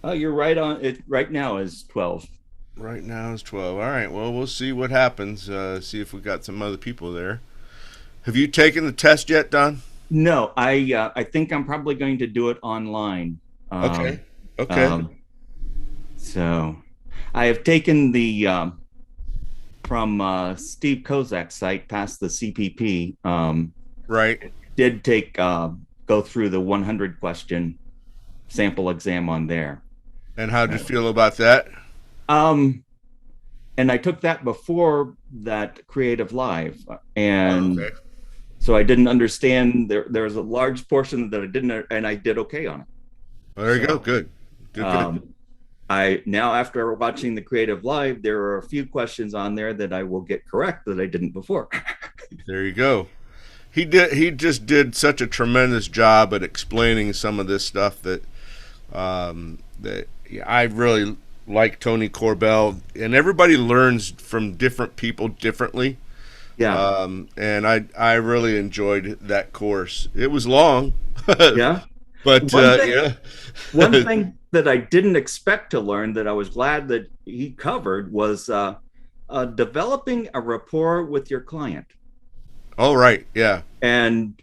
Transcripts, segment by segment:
Oh, you're right on it. Right now is 12. Right now is 12. All right. Well, we'll see what happens. See if we got some other people there. Have you taken the test yet, Don? No, I think I'm probably going to do it online. Okay. Um, Okay. um, so I have taken the from Steve Kozak's site past the CPP. Right. Did take go through the 100 question sample exam on there. And how do you Uh, feel about that? Um, and I took that before that Creative Live, Oh, and okay. so I didn't understand. There was a large portion that I didn't, and I did okay on it. Well, there you go. So Good. Good. Good. um, I now, after watching the Creative Live, there are a few questions on there that I will get correct that I didn't before. There you go. He did. He just did such a tremendous job at explaining some of this stuff that yeah, I really like Tony Corbell, and everybody learns from different people differently. Yeah, And I really enjoyed that course. It was long, yeah. but One thing, yeah. one thing that I didn't expect to learn that I was glad that he covered was developing a rapport with your client All right, yeah, and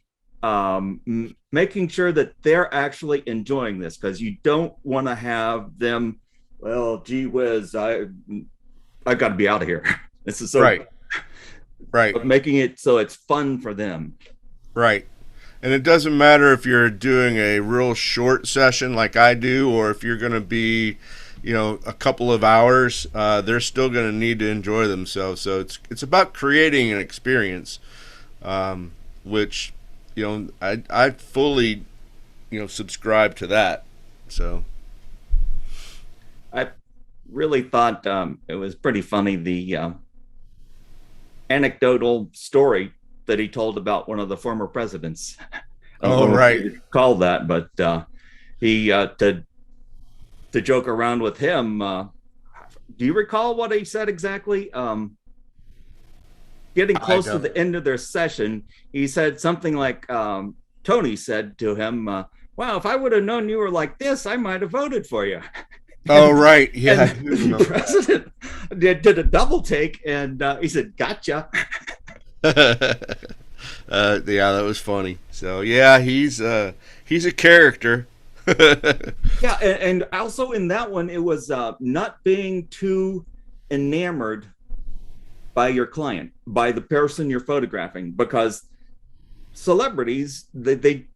making sure that they're actually enjoying this, because you don't want to have them, well, gee whiz, I got to be out of here. This is so, right, right, but making it so it's fun for them. right. And it doesn't matter if you're doing a real short session like I do, or if you're going to be, a couple of hours. They're still going to need to enjoy themselves. So it's about creating an experience, which I fully subscribe to that. So I really thought it was pretty funny, the anecdotal story that he told about one of the former presidents. I don't oh know if right. you call that, but he to joke around with him. Do you recall what he said exactly? Getting I close to don't. the end of their session, he said something like, Tony said to him, "Wow, if I would have known you were like this, I might have voted for you." Oh and right, yeah, I and do the remember president did a double take, and he said, "Gotcha." that. Yeah, that was funny. So yeah, he's a character. Yeah, and also in that one, it was not being too enamored by your client, by the person you're photographing, because celebrities, they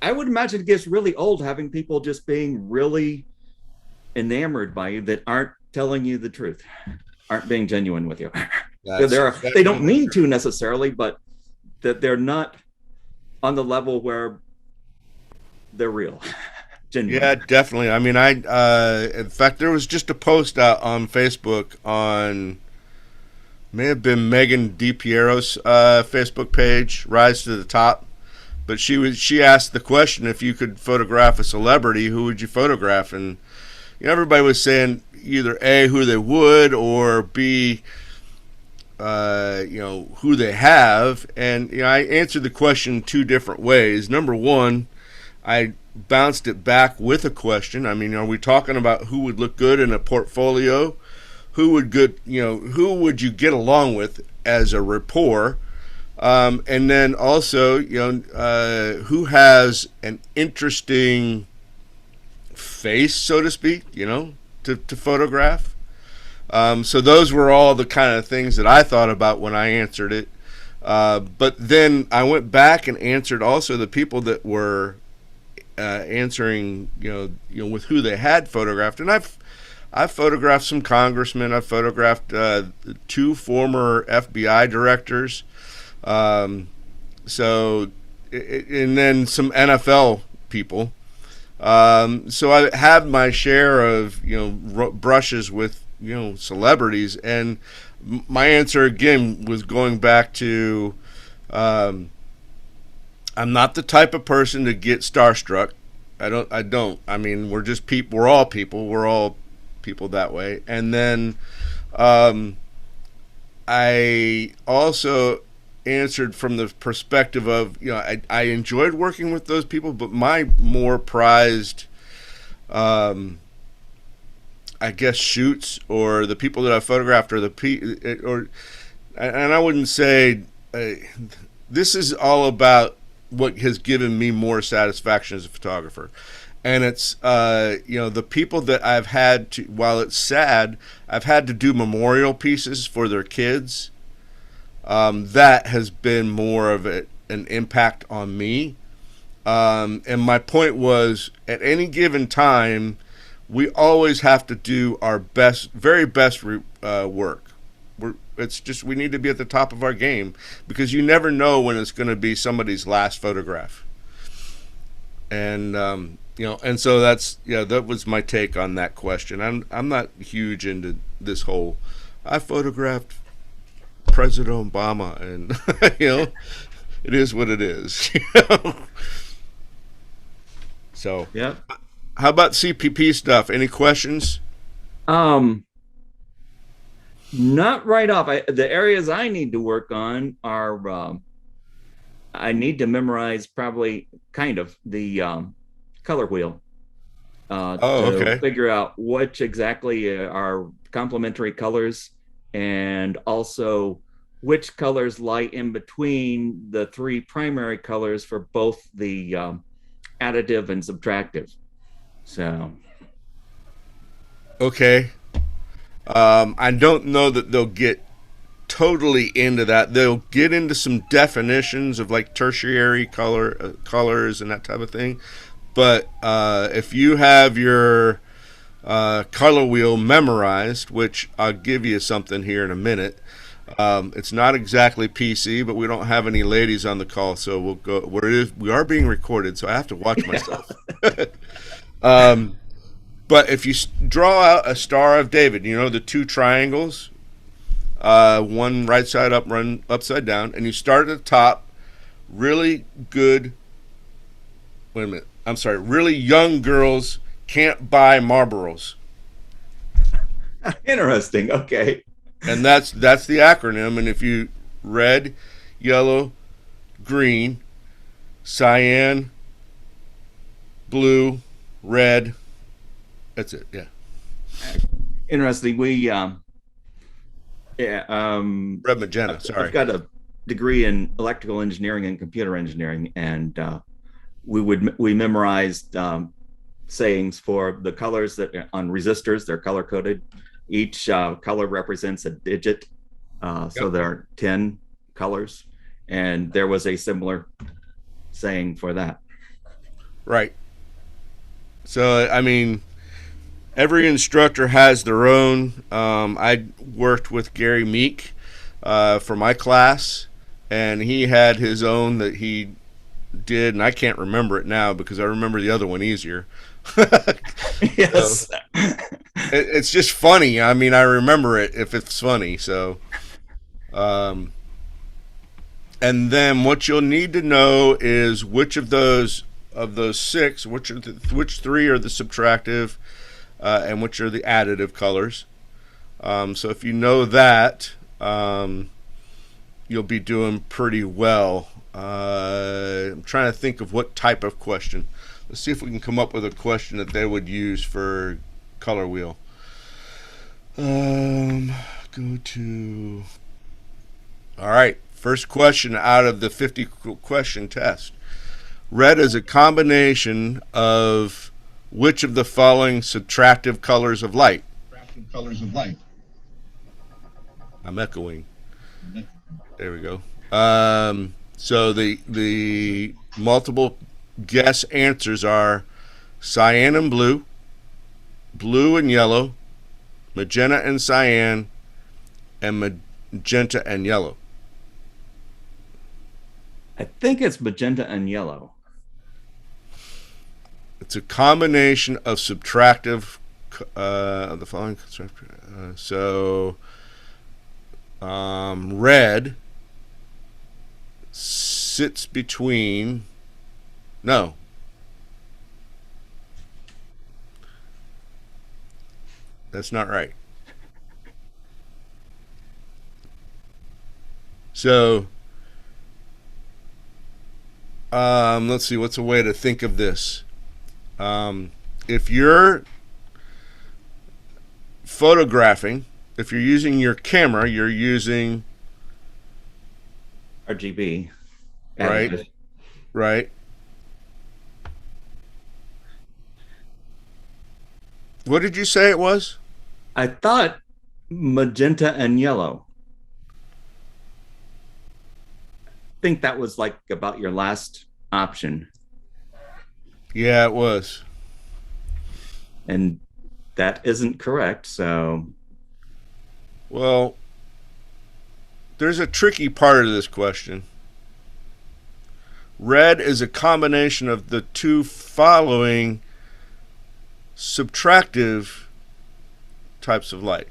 I would imagine it gets really old having people just being really enamored by you that aren't telling you the truth, aren't being genuine with you. That's They don't definitely mean true. to necessarily, but that they're not on the level where they're real, genuine. Yeah, definitely. I mean, in fact, there was just a post out on Facebook on may have been Megan DiPiero's Facebook page, Rise to the Top. But she asked the question, if you could photograph a celebrity, who would you photograph? And everybody was saying either A, who they would, or B, who they have. And I answered the question two different ways. Number one, I bounced it back with a question. I mean, are we talking about who would look good in a portfolio? Who would you get along with as a rapport? And then also, who has an interesting face, so to speak, to photograph. So those were all the kind of things that I thought about when I answered it. But then I went back and answered also the people that were answering, with who they had photographed, and I've photographed some congressmen. I've photographed two former FBI directors. Um, so, and then some NFL people. So I had my share of brushes with celebrities, and my answer again was going back to um, I'm not the type of person to get starstruck. I don't. I mean, we're just people. We're all people. We're all people that way. And then um, I also answered from the perspective of I enjoyed working with those people, but my more prized um, I guess shoots or the people that I photographed or or and I wouldn't say this is all about what has given me more satisfaction as a photographer. And it's the people that I've had to, while it's sad, I've had to do memorial pieces for their kids. That has been more of an impact on me. And my point was, at any given time, we always have to do our best, very best work. It's just we need to be at the top of our game because you never know when it's going to be somebody's last photograph. And and so that was my take on that question. I'm not huge into this whole. I photographed President Obama, and it is what it is. So, Yeah. how about CPP stuff? Any questions? Um, Not right off. The areas I need to work on are I need to memorize probably kind of the color wheel Oh, to okay. figure out which exactly are complementary colors and also which colors lie in between the three primary colors for both the additive and subtractive. So, Okay. I don't know that they'll get totally into that. They'll get into some definitions of like tertiary colors and that type of thing. But if you have your color wheel memorized, which I'll give you something here in a minute, it's not exactly PC, but we don't have any ladies on the call, so we'll go. We are being recorded, so I have to watch yeah. myself. um, but if you draw out a Star of David, the two triangles, one right side up, one upside down, and you start at the top. Really good. Wait a minute. I'm sorry. Really young girls can't buy Marlboros, Interesting. Okay. and that's the acronym. And if you red, yellow, green, cyan, blue, red, that's it. Yeah, Interesting. Yeah, red magenta. I've Sorry. got a degree in electrical engineering and computer engineering, and we memorized sayings for the colors that on resistors. They're color coded. Each color represents a digit, so Yep. there are 10 colors, and there was a similar saying for that. Right. So I mean, every instructor has their own. I worked with Gary Meek for my class, and he had his own that he did, and I can't remember it now because I remember the other one easier. So Yes. it's just funny. I mean, I remember it if it's funny. So, um, and then what you'll need to know is which of those six, which three are the subtractive, and which are the additive colors. So if you know that, you'll be doing pretty well. I'm trying to think of what type of question. Let's see if we can come up with a question that they would use for color wheel. Go to. All right. First question out of the 50 question test. Red is a combination of which of the following subtractive colors of light? Colors of light. I'm echoing. There we go. So the multiple guess answers are cyan and blue, blue and yellow, magenta and cyan, and magenta and yellow. I think it's magenta and yellow. It's a combination of subtractive of the following. Red sits between. No. That's not right. So, let's see. What's a way to think of this? if you're photographing, if you're using your camera, you're using RGB right, additive. right. What did you say it was? I thought magenta and yellow. I think that was like about your last option. Yeah, it was. And that isn't correct. So, Well, there's a tricky part of this question. Red is a combination of the two following subtractive types of light.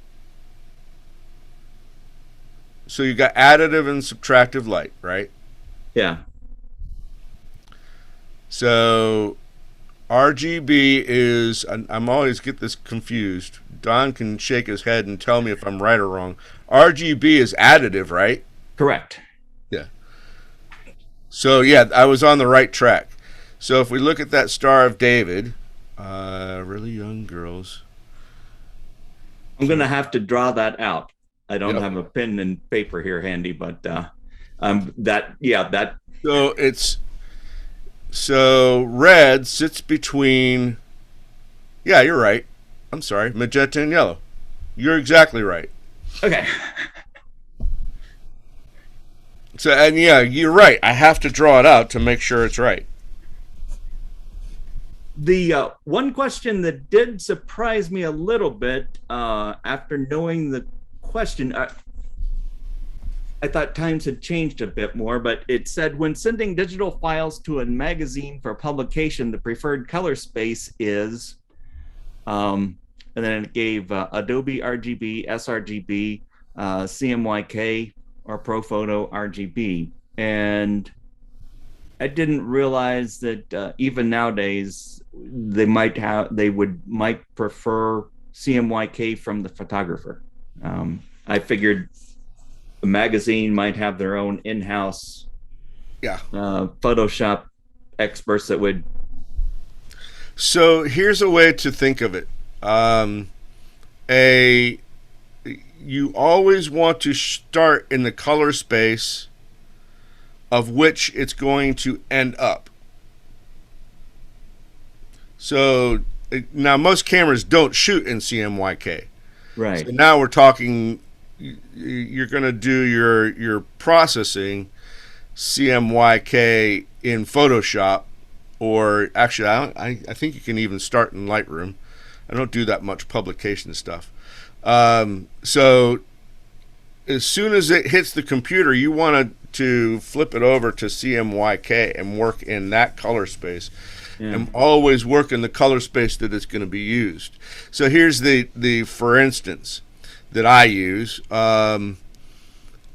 So you got additive and subtractive light, right? yeah. So RGB is, I'm always get this confused. Don can shake his head and tell me if I'm right or wrong. RGB is additive, right? Correct. Yeah. So yeah, I was on the right track. So if we look at that Star of David, really young girls. I'm going to have to draw that out. I don't Yep. have a pen and paper here handy, but that So it's so red sits between. Yeah, you're right. I'm sorry, magenta and yellow. You're exactly right. okay. So and yeah, you're right. I have to draw it out to make sure it's right. The one question that did surprise me a little bit after knowing the question, I thought times had changed a bit more, but it said when sending digital files to a magazine for publication, the preferred color space is, and then it gave Adobe RGB, sRGB, CMYK, or ProPhoto RGB. And I didn't realize that even nowadays they might prefer CMYK from the photographer. I figured the magazine might have their own in-house Yeah. Photoshop experts that would. So here's a way to think of it. A You always want to start in the color space of which it's going to end up. So now most cameras don't shoot in CMYK. Right. So now we're talking. You're going to do your processing CMYK in Photoshop, or actually, I think you can even start in Lightroom. I don't do that much publication stuff. So as soon as it hits the computer, you want to flip it over to CMYK and work in that color space. Yeah. And always work in the color space that it's going to be used. So here's the for instance that I use.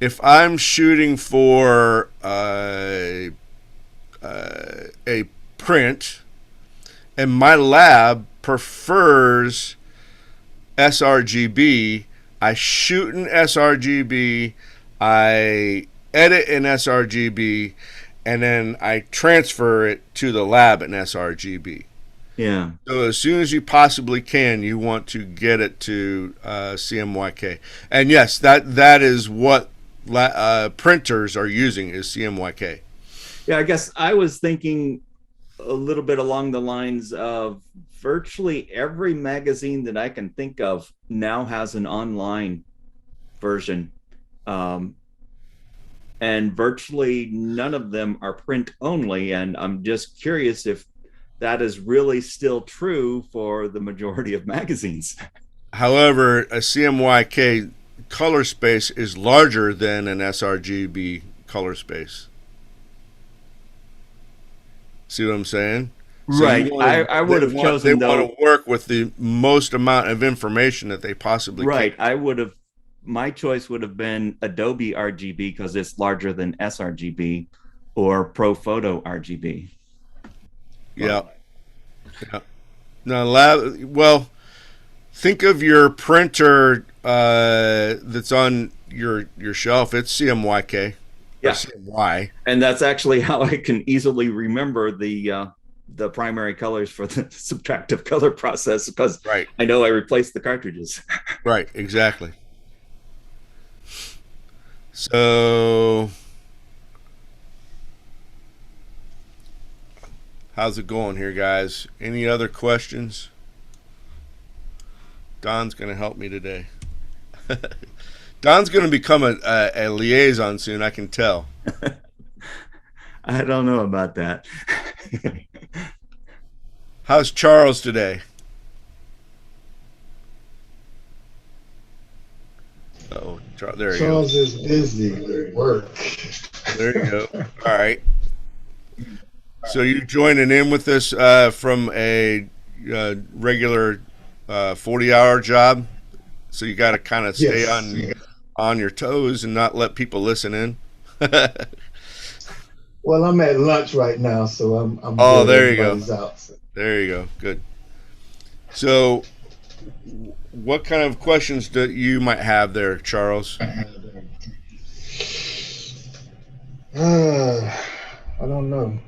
If I'm shooting for a print, and my lab prefers sRGB, I shoot in sRGB, I edit in sRGB, and then I transfer it to the lab in sRGB. Yeah. So as soon as you possibly can, you want to get it to CMYK. And yes, that is what printers are using is CMYK. Yeah, I guess I was thinking a little bit along the lines of virtually every magazine that I can think of now has an online version. And virtually none of them are print only. And I'm just curious if that is really still true for the majority of magazines. However, a CMYK color space is larger than an sRGB color space. See what I'm saying? Right. So I would have chosen. They want to work with the most amount of information that they possibly right. can. I would have. My choice would have been Adobe RGB because it's larger than sRGB, or ProPhoto RGB. Yeah. Yeah. Now, well, think of your printer that's on your shelf. It's CMYK. Yeah. CMY. And that's actually how I can easily remember the the primary colors for the subtractive color process because Right. I know I replaced the cartridges. Right. Exactly. So, how's it going here, guys? Any other questions? Don's going to help me today. Don's going to become a liaison soon, I can tell. I don't know about that. How's Charles today? Oh, there he Charles goes. is busy with work. There you go. All right. So you joining in with us from a regular 40-hour job? So you got to kind of stay Yes. on your toes and not let people listen in. Well, I'm at lunch right now, so I'm Oh, good. there you go. Everybody's out. So. There you go. Good. So, what kind of questions do you might have there, Charles? I don't know.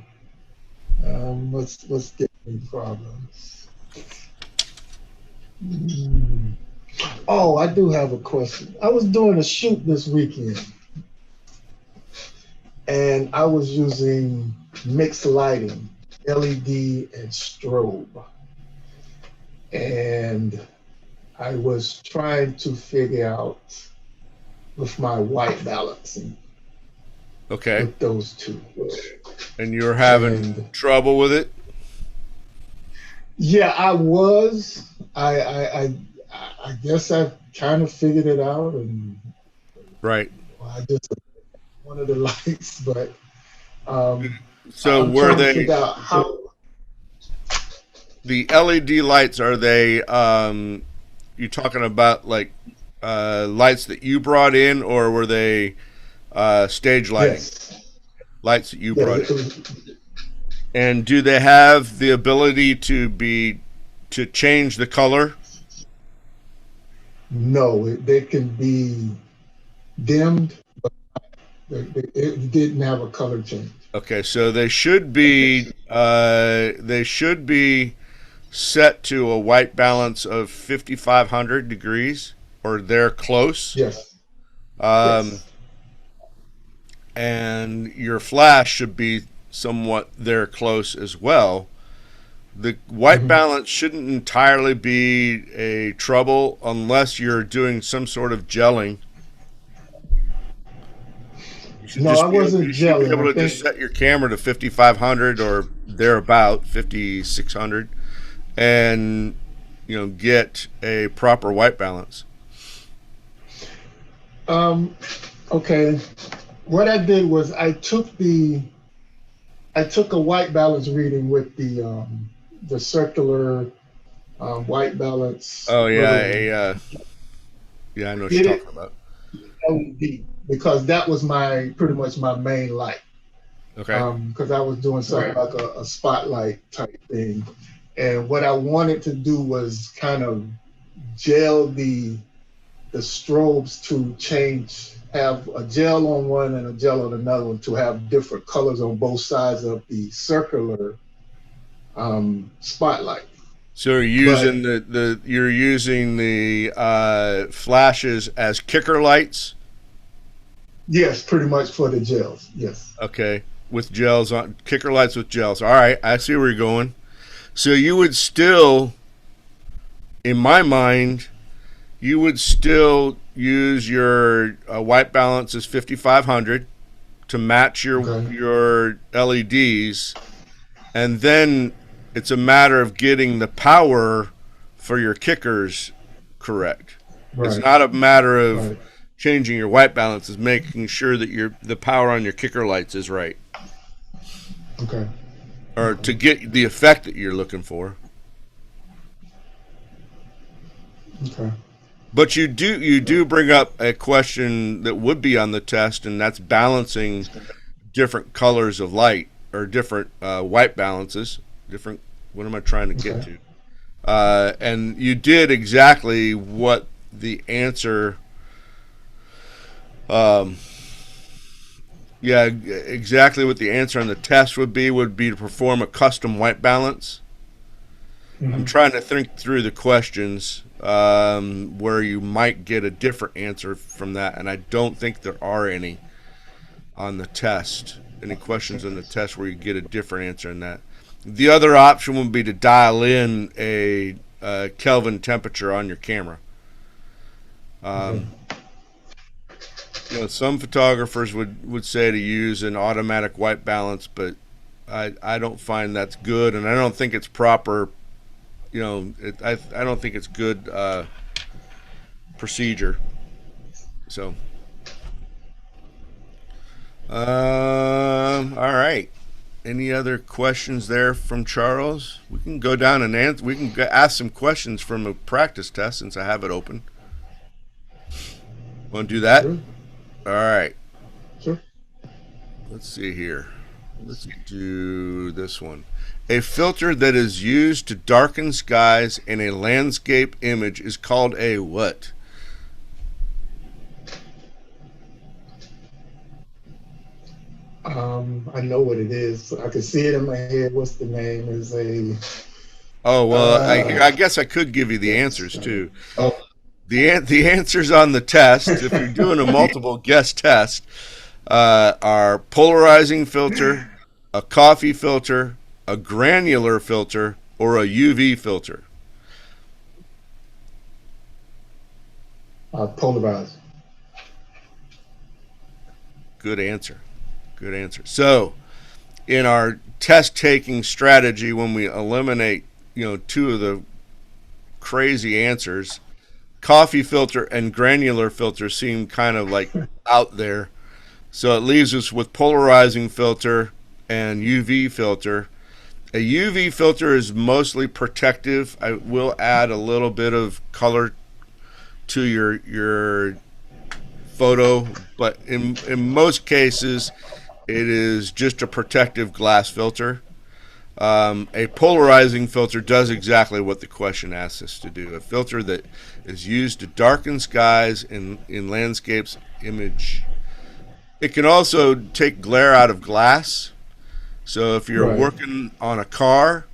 What's giving me problems? Hmm. Oh, I do have a question. I was doing a shoot this weekend, and I was using mixed lighting, LED and strobe, and I was trying to figure out with my white balancing Okay. with those two. And you're having And trouble with it? yeah, I was. I guess I kind of figured it out, and Right. well, I just one of the lights, but So I'm were trying to they figure out how. the LED lights? Are they you talking about like lights that you brought in, or were they stage lighting Yes, lights that you yeah. brought in? And do they have the ability to change the color? No, they can be dimmed. It didn't have a color change. Okay, so they should be set to a white balance of 5500 degrees or they're close. Yes, Um, yes. and your flash should be somewhat there close as well. The white Hmm. balance shouldn't entirely be a trouble unless you're doing some sort of gelling. No, I You wasn't should be gelling. able I to just think set your camera to 5500 or thereabout 5600 and get a proper white balance. um, okay. What I did was I took a white balance reading with the circular white balance Oh yeah, little yeah, I know what did you're it talking about. LED because that was my pretty much my main light. Okay. Because I was doing something like a spotlight type thing, and what I wanted to do was kind of gel the strobes to change, have a gel on one and a gel on another one to have different colors on both sides of the circular spotlight. So you're But using you're using the flashes as kicker lights. yes, pretty much for the gels. Yes. Okay, with gels on kicker lights with gels. All right, I see where you're going. So you would still, in my mind, you would still use your white balance as 5500 to match Okay. your LEDs, and then it's a matter of getting the power for your kickers correct. It's Right. not a matter of Right. changing your white balance; it's making sure that the power on your kicker lights is right, Okay. or Okay. to get the effect that you're looking for. Okay. But you do bring up a question that would be on the test, and that's balancing different colors of light or different white balances. Different. What am I trying to get Okay. to? And you did exactly what the answer Yeah, exactly what the answer on the test would be to perform a custom white balance. I'm Mhm. trying to think through the questions where you might get a different answer from that, and I don't think there are any on the test. Any questions on the test where you get a different answer in that. The other option would be to dial in a Kelvin temperature on your camera. Okay. Some photographers would say to use an automatic white balance, but I don't find that's good, and I don't think it's proper. I don't think it's good procedure. So, all right. Any other questions there from Charles? We can go down and answer. We can ask some questions from a practice test since I have it open. Want to do that? Sure. All right. Sure. Let's see here. Let's do this one. A filter that is used to darken skies in a landscape image is called a what? I know what it is. I can see it in my head. What's the name? Is a Oh, well, I uh guess I could give you the answers too. oh The answers on the test, if you're doing a multiple guess test, are polarizing filter, a coffee filter, a granular filter, or a UV filter. polarized. Good answer. Good answer. So, in our test taking strategy, when we eliminate, two of the crazy answers, coffee filter and granular filter seem kind of like out there. So it leaves us with polarizing filter and UV filter. A UV filter is mostly protective. I will add a little bit of color to your photo, but in most cases, it is just a protective glass filter. A polarizing filter does exactly what the question asks us to do. A filter that is used to darken skies in landscapes image. It can also take glare out of glass. So if you're Right. working on a car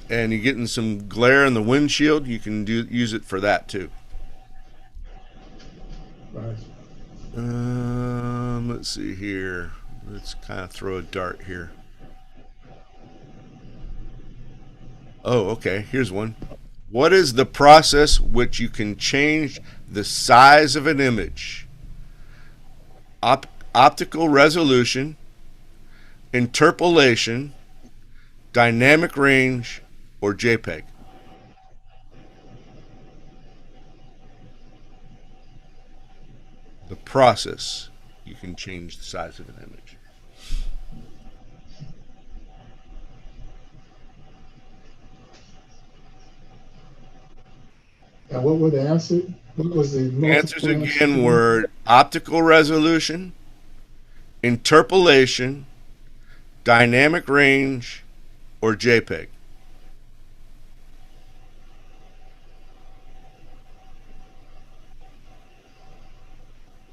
and you're getting some glare in the windshield, you can use it for that too. Right. Let's see here. Let's kind of throw a dart here. Oh, okay. Here's one. What is the process which you can change the size of an image? Optical resolution, interpolation, dynamic range, or JPEG? The process you can change the size of an image. And what were the answers? What was the Answers multiple answers again again? were optical resolution, interpolation, dynamic range, or JPEG.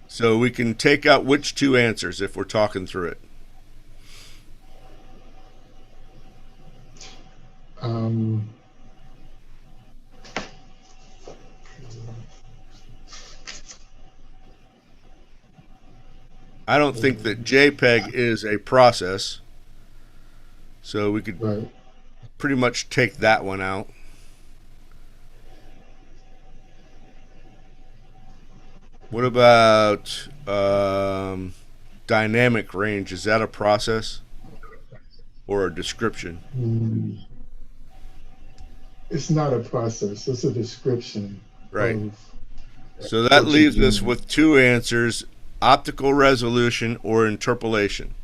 So we can take out which two answers if we're talking through it. Um, I don't think that JPEG is a process, so we could right. pretty much take that one out. What about dynamic range? Is that a process or a description? Mm, it's not a process. It's a description Right. of So that what you're leaves us doing. with two answers: optical resolution or interpolation.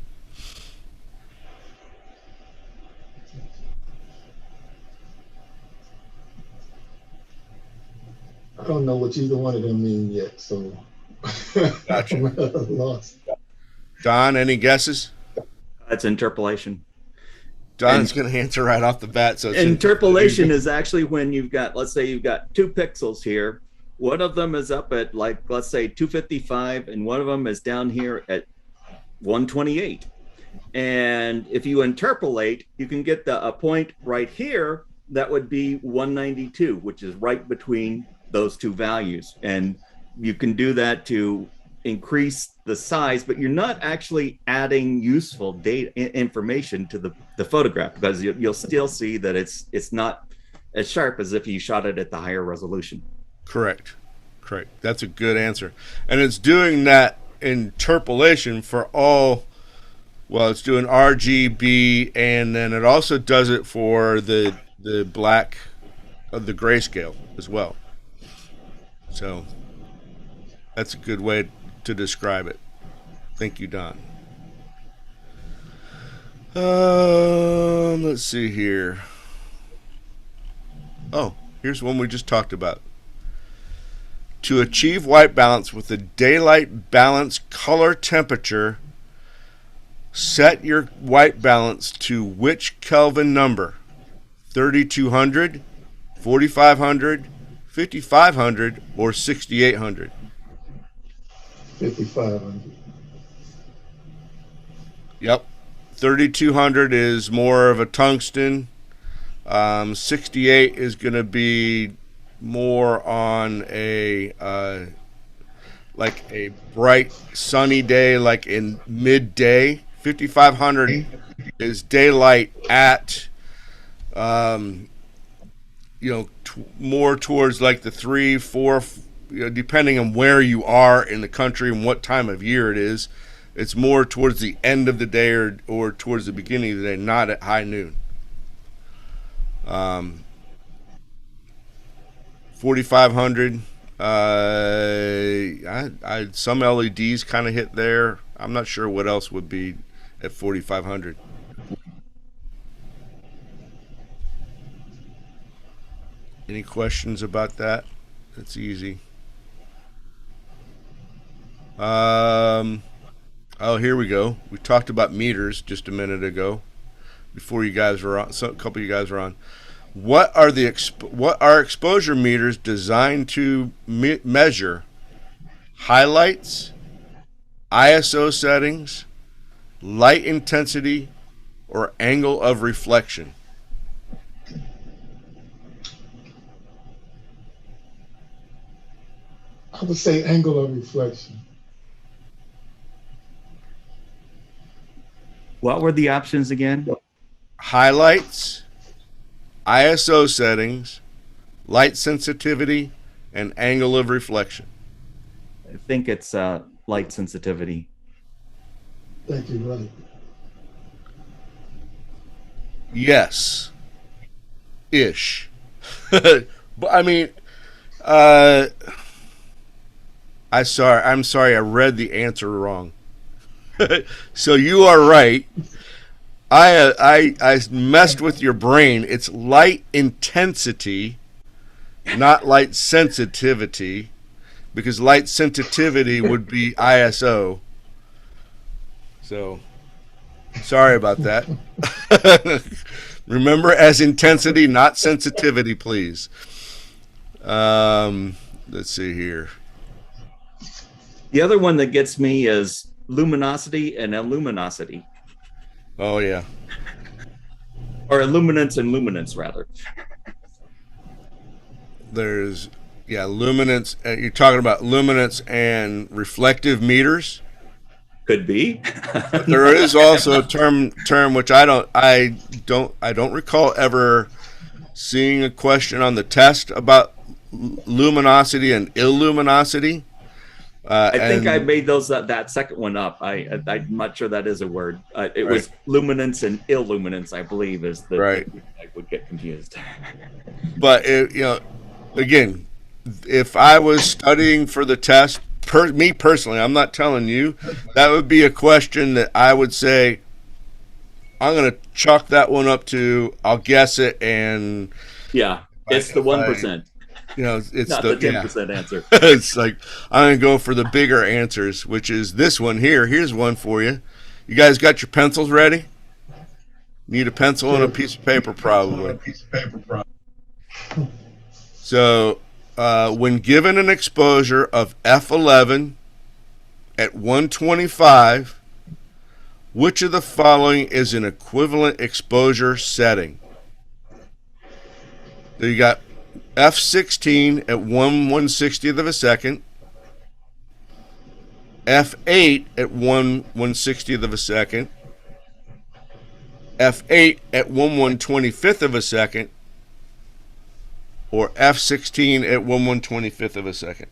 I don't know what either one of them mean yet, so Gotcha. I'm at a loss. Don, any guesses? That's interpolation. Don's going to answer right off the bat. So Interpolation is actually when you've got, let's say you've got two pixels here. One of them is up at, like, let's say 255, and one of them is down here at 128. And if you interpolate, you can get a point right here that would be 192, which is right between those two values. And you can do that to increase the size, but you're not actually adding useful data information to the photograph, because you'll still see that it's not as sharp as if you shot it at the higher resolution. Correct. That's a good answer. And it's doing that interpolation for all. Well, it's doing RGB, and then it also does it for the black of the grayscale as well. So that's a good way to describe it. Thank you, Don. Let's see here. Oh, here's one we just talked about. To achieve white balance with a daylight balance color temperature, set your white balance to which Kelvin number? 3200, 4500, 5500, or 6800? 5500. Yep. 3200 is more of a tungsten. 68 is going to be more on a like a bright sunny day, like in midday. 5500 is daylight at more towards like the 3, 4, depending on where you are in the country and what time of year it is. It's more towards the end of the day or towards the beginning of the day, not at high noon. 4500, some LEDs kind of hit there. I'm not sure what else would be at 4500. Any questions about that? That's easy. Oh, here we go. We talked about meters just a minute ago before you guys were on. A couple of you guys were on. What are exposure meters designed to measure? Highlights, ISO settings, light intensity, or angle of reflection? I would say angle of reflection. What were the options again? Highlights, ISO settings, light sensitivity, and angle of reflection. I think it's light sensitivity. Thank you, right. Yes. Ish. But I mean, I'm sorry, I read the answer wrong. So you are right. I messed with your brain. It's light intensity, not light sensitivity, because light sensitivity would be ISO. So, sorry about that. Remember, as intensity, not sensitivity, please. Let's see here. The other one that gets me is luminosity and illuminosity. Oh, yeah. Or illuminance and luminance, rather. There's, luminance. You're talking about luminance and reflective meters? Could be. There is also a term which I don't recall ever seeing a question on the test about luminosity and illuminosity. I think I made that second one up. I'm not sure that is a word. It was luminance and illuminance, I believe, is the right. I would get confused. But again, if I was studying for the test, me personally, I'm not telling you, that would be a question that I would say, I'm going to chalk that one up to, I'll guess it, and it's the 1%. It's not the 10% answer. It's like, I'm going to go for the bigger answers, which is this one here. Here's one for you. You guys got your pencils ready? Need a pencil and a piece of paper, probably. So, when given an exposure of f11 at 125, Which of the following is an equivalent exposure setting? So you got f16 at 1/160th of a second, f8 at 1/160th of a second, f8 at 1/125th of a second, or f16 at 1/125th of a second.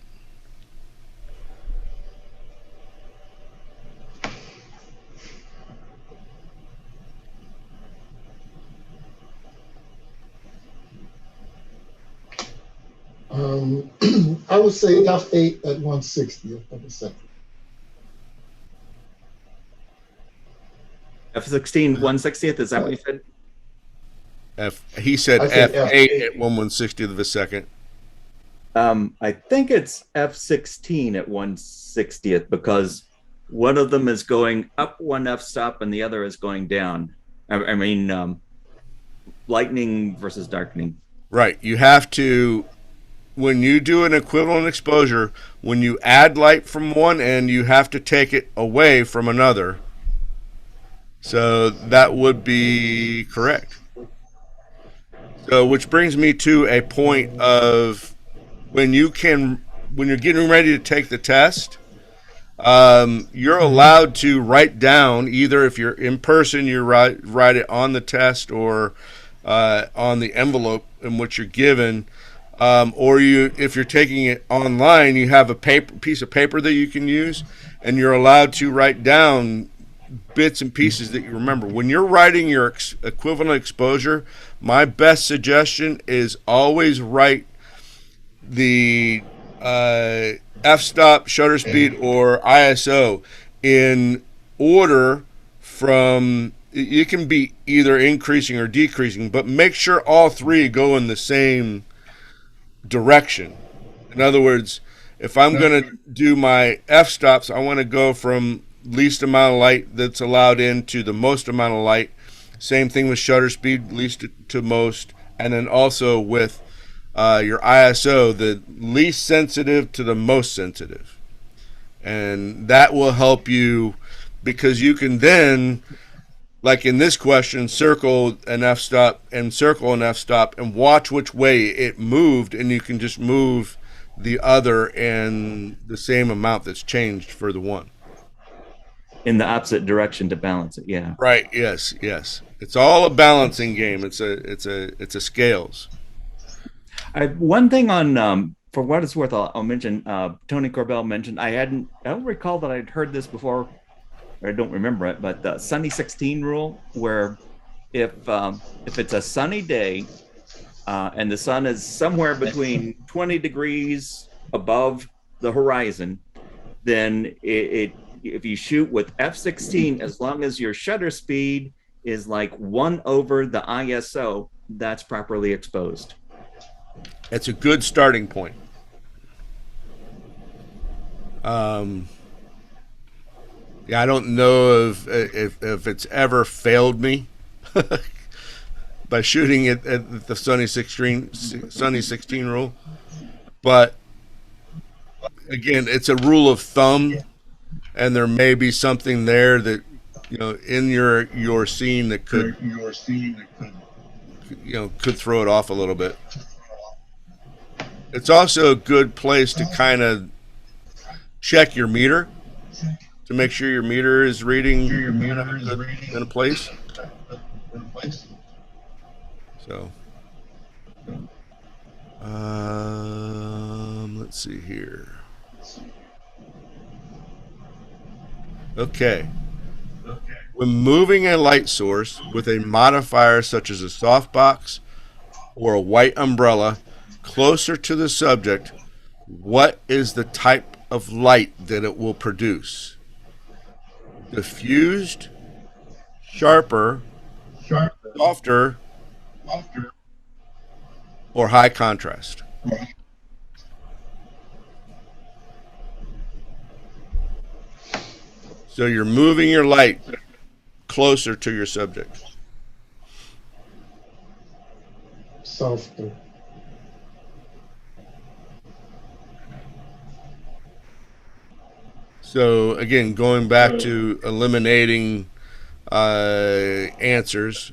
I would say F8 at 1/60th of a second. F16 1/60th, is that what you said? He said I said f8 F8. at 1/160th of a second. I think it's F16 at 1/60th because one of them is going up one f-stop and the other is going down. I mean, lightning versus darkening. Right. You have to, when you do an equivalent exposure, when you add light from one end, you have to take it away from another. So that would be correct. So, which brings me to a point of when you're getting ready to take the test, you're allowed to write down, either if you're in person, you write it on the test or on the envelope in which you're given, or if you're taking it online, you have a piece of paper that you can use, and you're allowed to write down bits and pieces that you remember. When you're writing your equivalent exposure, my best suggestion is always write the f-stop, shutter speed, or ISO in order from, it can be either increasing or decreasing, but make sure all three go in the same direction. In other words, if I'm going to do my f-stops, I want to go from least amount of light that's allowed in to the most amount of light. Same thing with shutter speed, least to most, and then also with your ISO, the least sensitive to the most sensitive. And that will help you, because you can then, like in this question, circle an f-stop and circle an f-stop and watch which way it moved, and you can just move the other in the same amount that's changed for the one. In the opposite direction to balance it, yeah. Right. Yes. Yes. It's all a balancing game. It's a scales. One thing on for what it's worth, I'll mention. Tony Corbell mentioned I don't recall that I'd heard this before, or I don't remember it, but the sunny 16 rule, where if it's a sunny day and the sun is somewhere between 20 degrees above the horizon, then if you shoot with f16, as long as your shutter speed is like 1 over the ISO, that's properly exposed. It's a good starting point. Yeah, I don't know if it's ever failed me by shooting it at the sunny 16 rule, but again, it's a rule of thumb, and there may be something there that, in your scene that could could throw it off a little bit. It's also a good place to kind of check your meter to make sure your meter is reading in a place. So, let's see here. Okay. When moving a light source with a modifier such as a softbox or a white umbrella closer to the subject, what is the type of light that it will produce? Diffused, sharper, softer, or high contrast? So you're moving your light closer to your subject. Softer. So again, going back to eliminating answers.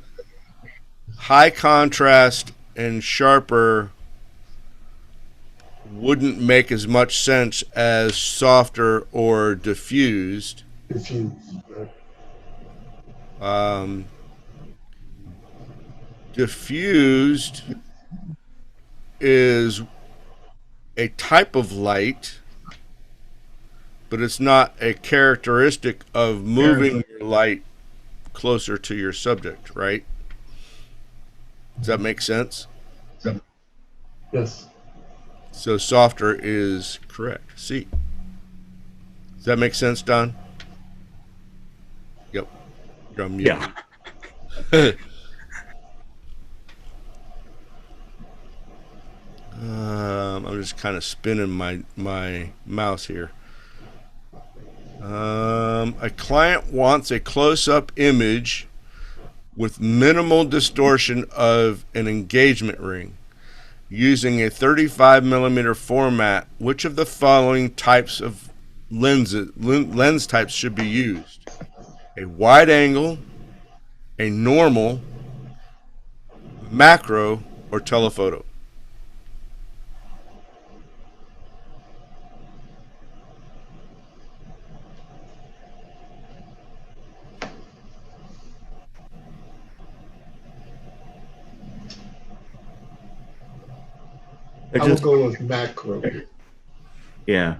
High contrast and sharper wouldn't make as much sense as softer or diffused. Um, diffused is a type of light, but it's not a characteristic of moving your light closer to your subject, right? Does that make sense? Yes. So softer is correct. C. Does that make sense, Don? Yep. You're on mute. Yeah. I'm just kind of spinning my mouse here. A client wants a close-up image with minimal distortion of an engagement ring using a 35 millimeter format. Which of the following types of lens types should be used? A wide angle, a normal, macro, or telephoto? I would go with macro. Yeah.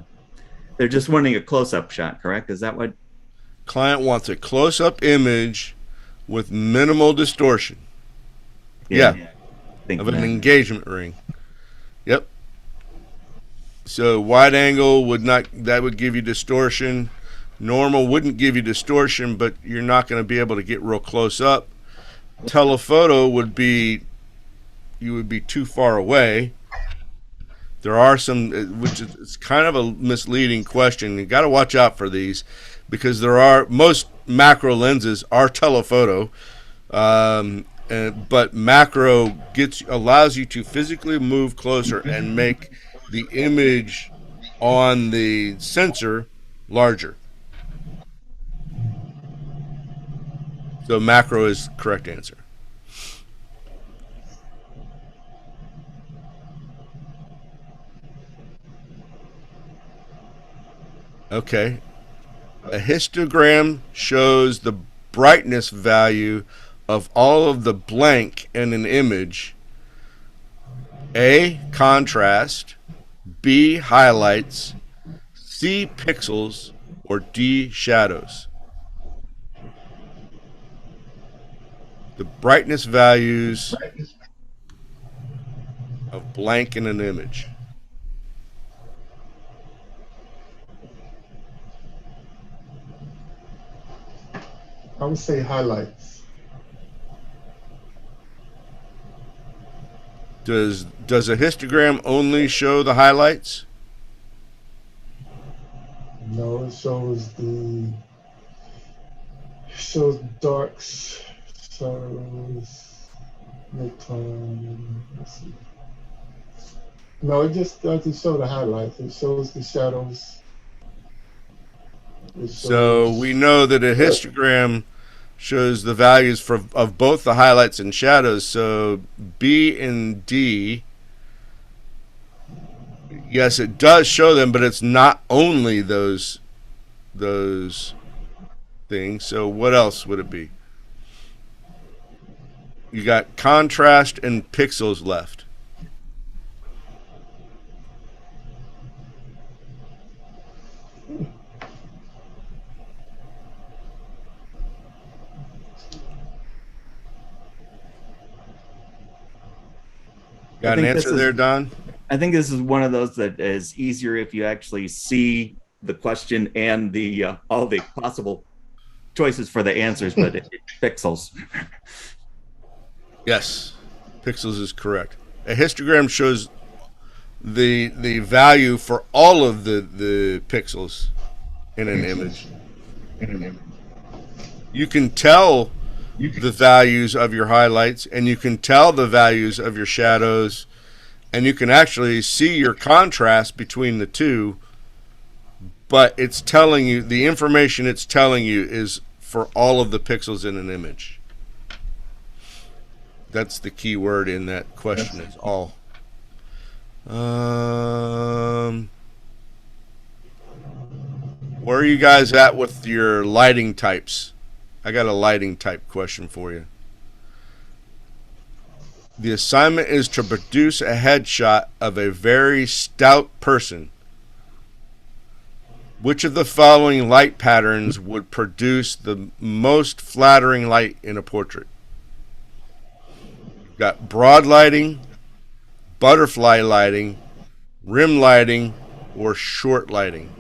They're just wanting a close-up shot, correct? Is that what? Client wants a close-up image with minimal distortion. Yeah. Of an engagement ring. Yep. So wide angle would give you distortion. Normal wouldn't give you distortion, but you're not going to be able to get real close up. Telephoto would be, you would be too far away. There are some, which is it's kind of a misleading question. You got to watch out for these, because most macro lenses are telephoto, but macro allows you to physically move closer and make the image on the sensor larger. So macro is the correct answer. Okay. A histogram shows the brightness value of all of the blank in an image. A, contrast, B, highlights, C, pixels, or D, shadows. The brightness values of blank in an image. I would say highlights. Does a histogram only show the highlights? No, it shows darks, shadows, midtone. Let's see. No, it just doesn't show the highlights. It shows the shadows. So we know that a histogram shows the values of both the highlights and shadows. So B and D, yes, it does show them, but it's not only those things. So what else would it be? You got contrast and pixels left. Got an answer there, Don? I think this is one of those that is easier if you actually see the question and the all the possible choices for the answers, but pixels. Yes, pixels is correct. A histogram shows the value for all of the pixels in an image. You can tell the values of your highlights, and you can tell the values of your shadows, and you can actually see your contrast between the two, but it's telling you, the information it's telling you is for all of the pixels in an image. That's the key word in that question, is all. Where are you guys at with your lighting types? I got a lighting type question for you. The assignment is to produce a headshot of a very stout person. Which of the following light patterns would produce the most flattering light in a portrait? You've got broad lighting, butterfly lighting, rim lighting, or short lighting.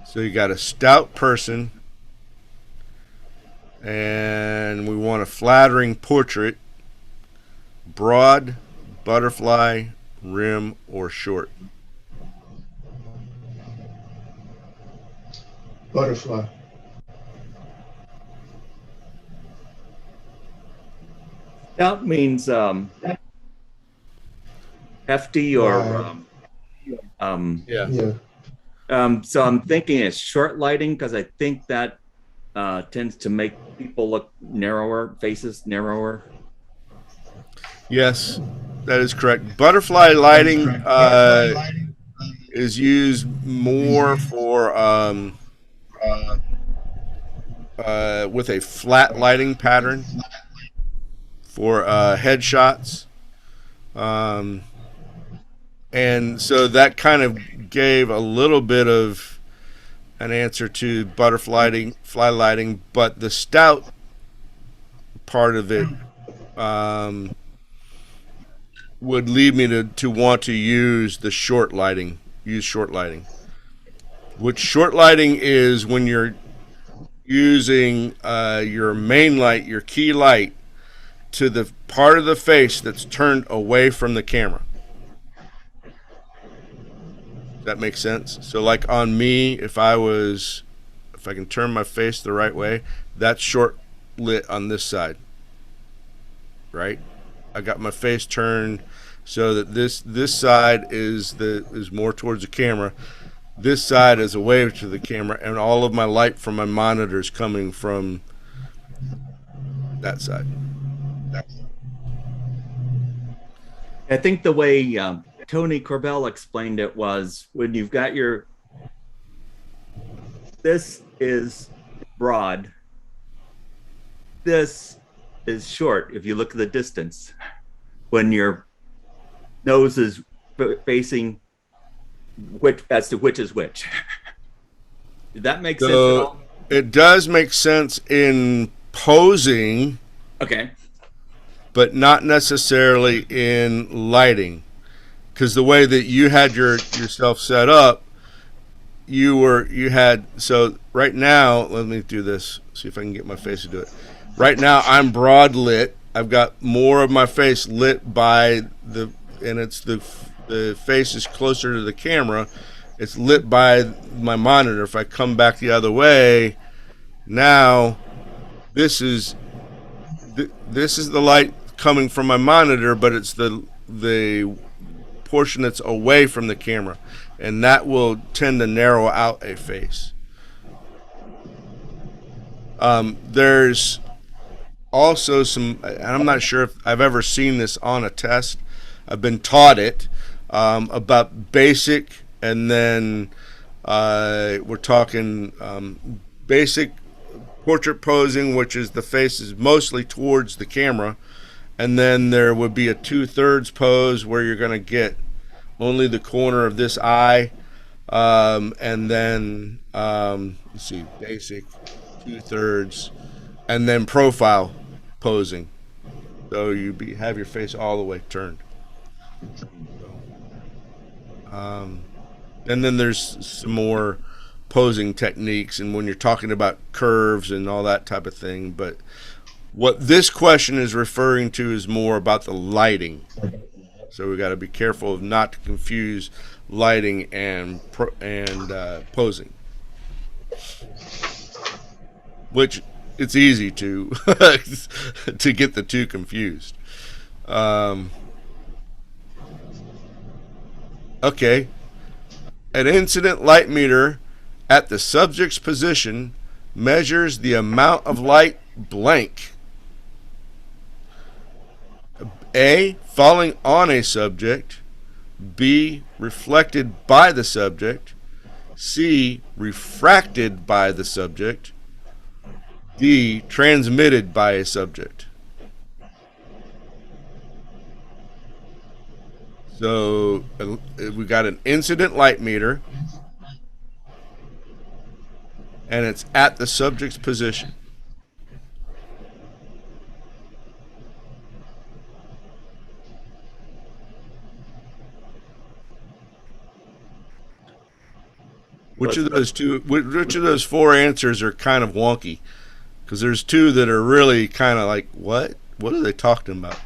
So you got a stout person, and we want a flattering portrait. Broad, butterfly, rim, or short? Butterfly. Stout means hefty or Yeah. Yeah. so I'm thinking it's short lighting because I think that tends to make people look narrower, faces narrower. Yes, that is correct. Butterfly lighting is used more for with a flat lighting pattern for headshots. And so that kind of gave a little bit of an answer to butterfly lighting, but the stout part of it would lead me to want to use the short lighting. Use short lighting. Which short lighting is when you're using your main light, your key light, to the part of the face that's turned away from the camera. That makes sense? So like on me, if I can turn my face the right way, that's short lit on this side. Right? I got my face turned so that this side is more towards the camera. This side is away to the camera, and all of my light from my monitor is coming from that side. I think the way Tony Corbell explained it was when you've got this is broad, this is short if you look at the distance, when your nose is facing which is which. Did that make sense at all? It does make sense in posing. Okay. But not necessarily in lighting, because the way that you had yourself set up, so right now, let me do this, see if I can get my face to do it. Right now I'm broad lit. I've got more of my face lit by the face is closer to the camera. It's lit by my monitor. If I come back the other way, now this is the light coming from my monitor, but it's the portion that's away from the camera, and that will tend to narrow out a face. There's also some, and I'm not sure if I've ever seen this on a test. I've been taught it about basic, and then we're talking basic portrait posing, which is the face is mostly towards the camera, and then there would be a 2/3 pose where you're going to get only the corner of this eye, and then let's see, basic 2/3, and then profile posing. So you have your face all the way turned. And then there's some more posing techniques, and when you're talking about curves and all that type of thing. But what this question is referring to is more about the lighting. So we got to be careful of not to confuse lighting and posing. Which it's easy to to get the two confused. Okay, an incident light meter at the subject's position measures the amount of light blank. A, falling on a subject. B, reflected by the subject. C, refracted by the subject. D, transmitted by a subject. So we got an incident light meter, and it's at the subject's position. Which of those four answers are kind of wonky? Because there's two that are really kind of like, what? What are they talking about?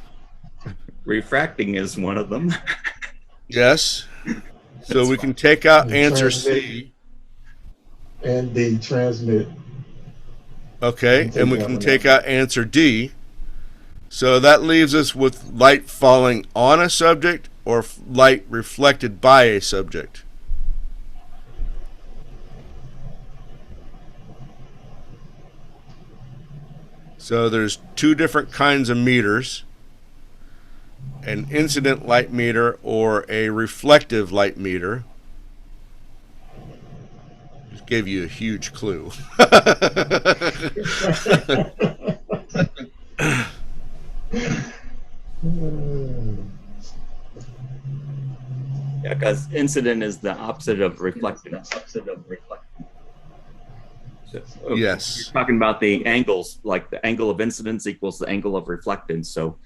Refracting is one of them. Yes. So we can take out answer C. And D, transmit. Okay, and we can take out answer D. So that leaves us with light falling on a subject or light reflected by a subject. So there's two different kinds of meters, an incident light meter or a reflective light meter. Just gave you a huge clue. Yeah, because incident is the opposite of reflective. So, yes. You're talking about the angles, like the angle of incidence equals the angle of reflectance. So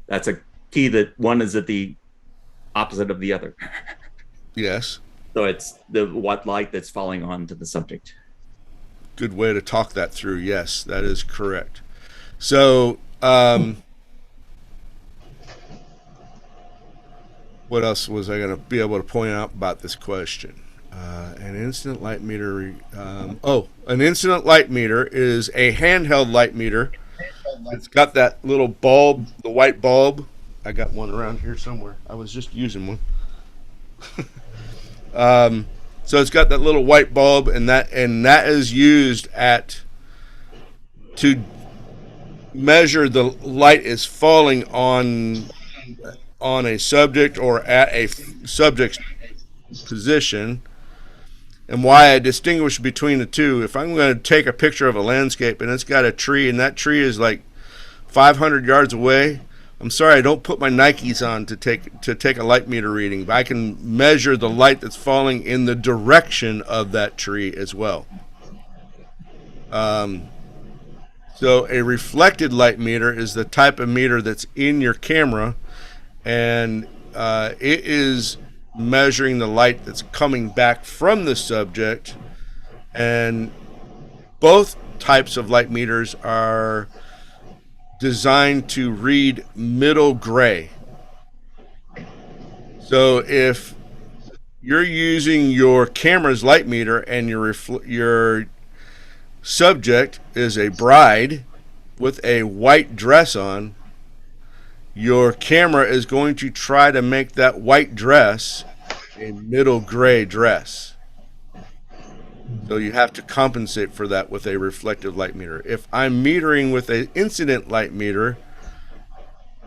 that's a key, that one is at the opposite of the other. Yes. So it's what light that's falling onto the subject. Good way to talk that through. Yes, that is correct. So what else was I going to be able to point out about this question? An incident light meter. An incident light meter is a handheld light meter. It's got that little bulb, the white bulb. I got one around here somewhere. I was just using one. So it's got that little white bulb, and that is used to measure the light is falling on a subject or at a subject's position. And why I distinguish between the two, if I'm going to take a picture of a landscape and it's got a tree and that tree is like 500 yards away, I'm sorry, I don't put my Nikes on to take a light meter reading, but I can measure the light that's falling in the direction of that tree as well. So a reflected light meter is the type of meter that's in your camera, and it is measuring the light that's coming back from the subject. And both types of light meters are designed to read middle gray. So if you're using your camera's light meter and your subject is a bride with a white dress on, your camera is going to try to make that white dress a middle gray dress. So you have to compensate for that with a reflective light meter. If I'm metering with an incident light meter,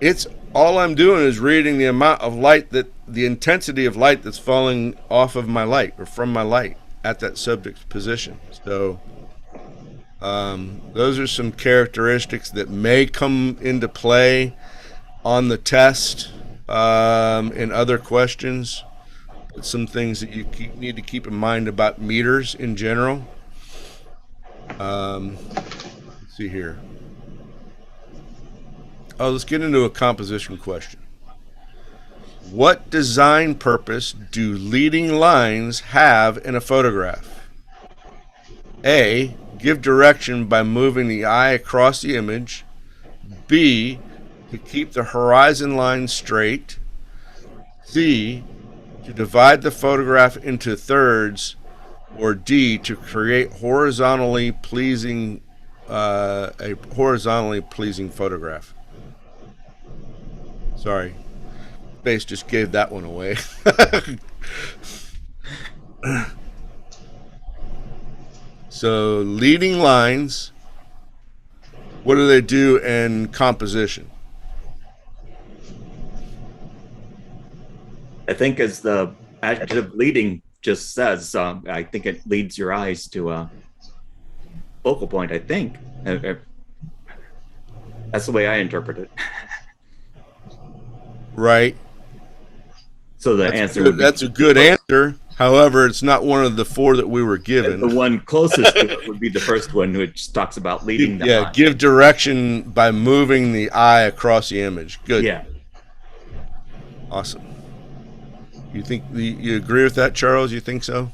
it's all I'm doing is reading the amount of light, the intensity of light that's falling off of my light or from my light at that subject's position. So those are some characteristics that may come into play on the test in other questions. Some things that you need to keep in mind about meters in general. Let's see here. Let's get into a composition question. What design purpose do leading lines have in a photograph? A, give direction by moving the eye across the image. B, to keep the horizon line straight. C, to divide the photograph into thirds. Or D, to create horizontally pleasing a horizontally pleasing photograph. Sorry, Space just gave that one away. So leading lines, what do they do in composition? I think as the adjective leading just says, I think it leads your eyes to a focal point. I think that's the way I interpret it. Right. So the answer would be That's a good answer. However, it's not one of the four that we were given. the one closest to it would be the first one, which talks about leading the eye. Give direction by moving the eye across the image. Good. Yeah. Awesome. You agree with that, Charles? You think so?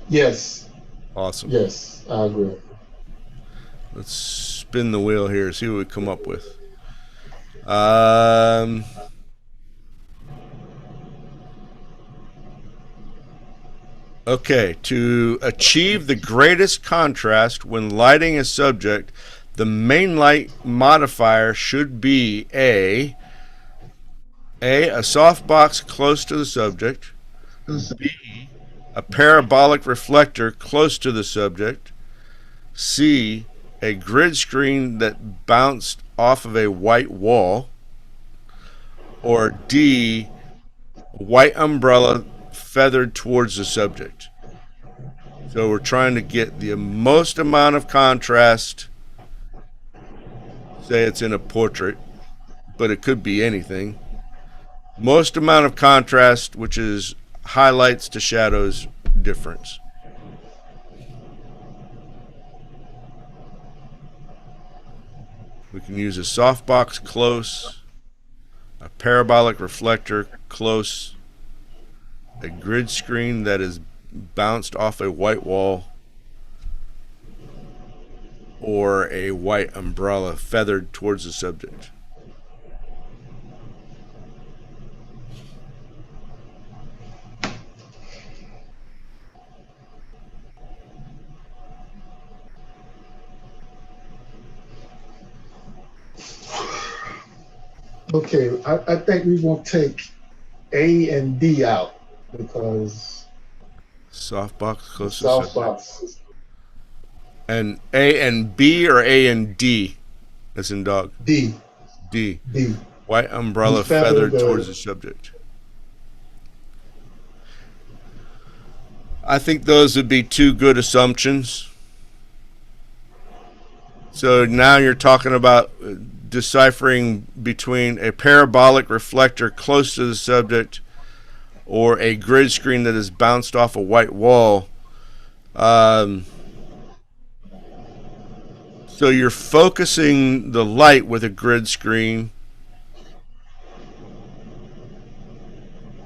Yes. Awesome. Yes, I agree. Let's spin the wheel here, see what we come up with. Okay, to achieve the greatest contrast when lighting a subject, the main light modifier should be a softbox close to the subject, B, a parabolic reflector close to the subject, C, a grid screen that bounced off of a white wall, or D, a white umbrella feathered towards the subject. So we're trying to get the most amount of contrast. Say it's in a portrait, but it could be anything. Most amount of contrast, which is highlights to shadows difference. We can use a softbox close, a parabolic reflector close, a grid screen that is bounced off a white wall, or a white umbrella feathered towards the subject. Okay, I think we will take A and D out because Softbox close to the subject. softbox. And A and B or A and D, as in dog? D. D. D. White umbrella We feathered feathered towards the subject. I think those would be two good assumptions. So now you're talking about deciphering between a parabolic reflector close to the subject or a grid screen that is bounced off a white wall. So you're focusing the light with a grid screen,